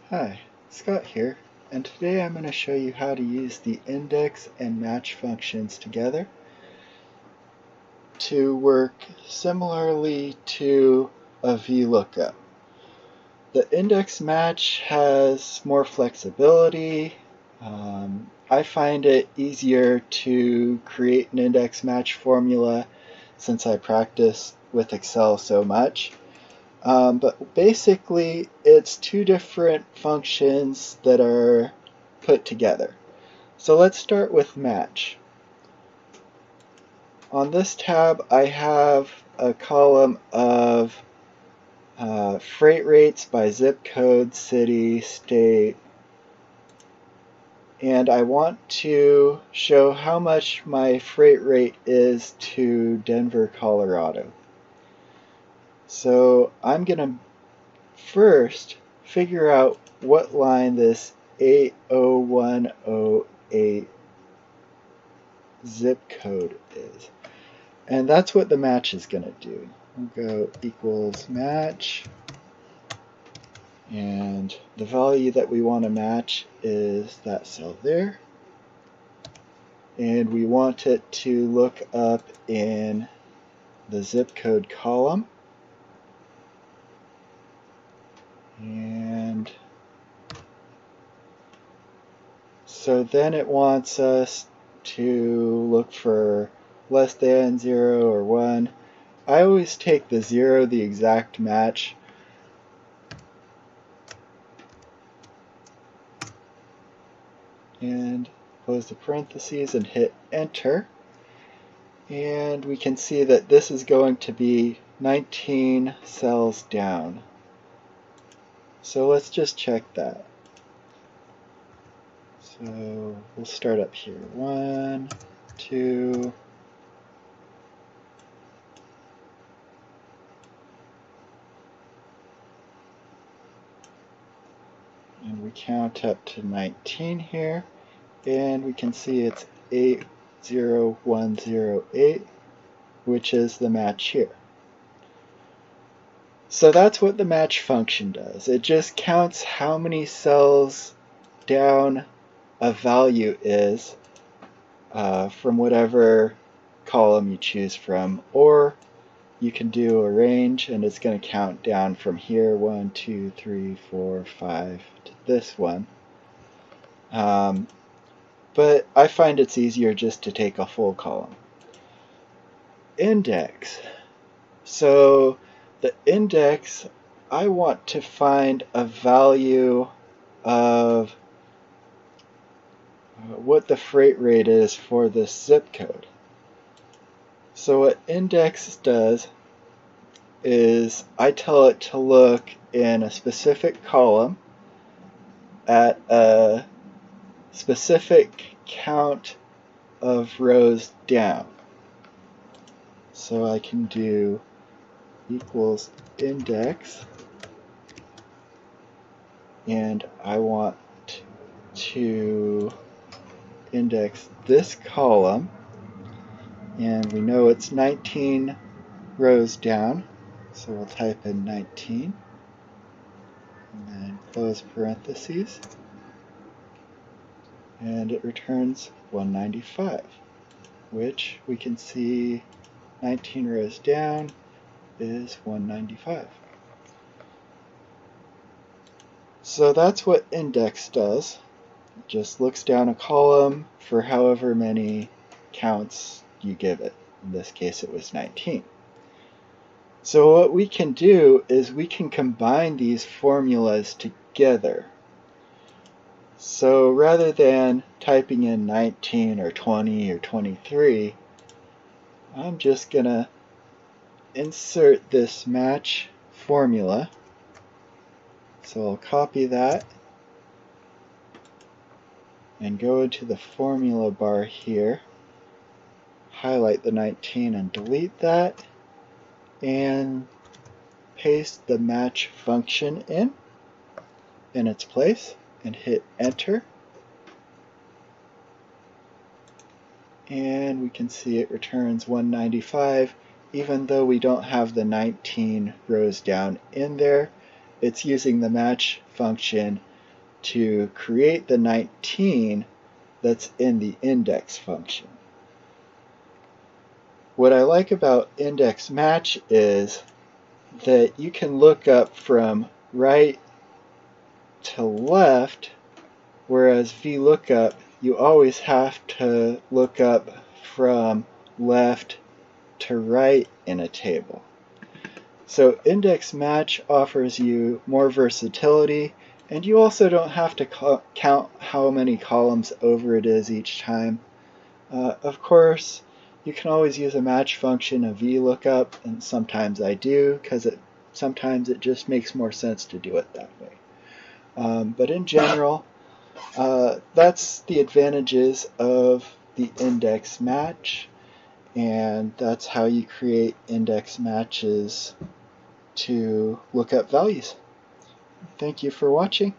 Hi, Scott here, and today I'm going to show you how to use the index and match functions together to work similarly to a vlookup. The index match has more flexibility. I find it easier to create an index match formula since I practice with Excel so much. But basically, it's two different functions that are put together. So let's start with match. On this tab, I have a column of freight rates by zip code, city, state, and I want to show how much my freight rate is to Denver, Colorado. So I'm going to first figure out what line this 80108 zip code is. And that's what the match is going to do. We'll go equals match, and the value that we want to match is that cell there. And we want it to look up in the zip code column. And so then it wants us to look for less than 0 or 1. I always take the 0, the exact match. And close the parentheses and hit enter. And we can see that this is going to be 19 cells down. So let's just check that. So we'll start up here. 1, 2, and we count up to 19 here, and we can see it's 80108, which is the match here. So that's what the match function does. It just counts how many cells down a value is from whatever column you choose from, or you can do a range and it's going to count down from here 1, 2, 3, 4, 5 to this one. But I find it's easier just to take a full column. Index. So the index, I want to find a value of what the freight rate is for this zip code. So what index does is I tell it to look in a specific column at a specific count of rows down. So I can do equals index, and I want to index this column, and we know it's 19 rows down, so we'll type in 19 and then close parentheses, and it returns 195, which we can see 19 rows down is 195. So that's what index does. It just looks down a column for however many counts you give it. In this case it was 19. So what we can do is we can combine these formulas together. So rather than typing in 19 or 20 or 23, I'm just going to insert this match formula. So I'll copy that and go into the formula bar here, highlight the 19 and delete that, and paste the match function in its place and hit enter. And we can see it returns 195 even though we don't have the 19 rows down in there. It's using the match function to create the 19 that's in the index function. What I like about index match is that you can look up from right to left, whereas vlookup you always have to look up from left to right in a table. So index match offers you more versatility, and you also don't have to count how many columns over it is each time. Of course, you can always use a match function of vlookup, and sometimes I do, because sometimes it just makes more sense to do it that way. But in general, that's the advantages of the index match, and that's how you create index matches to look up values. Thank you for watching.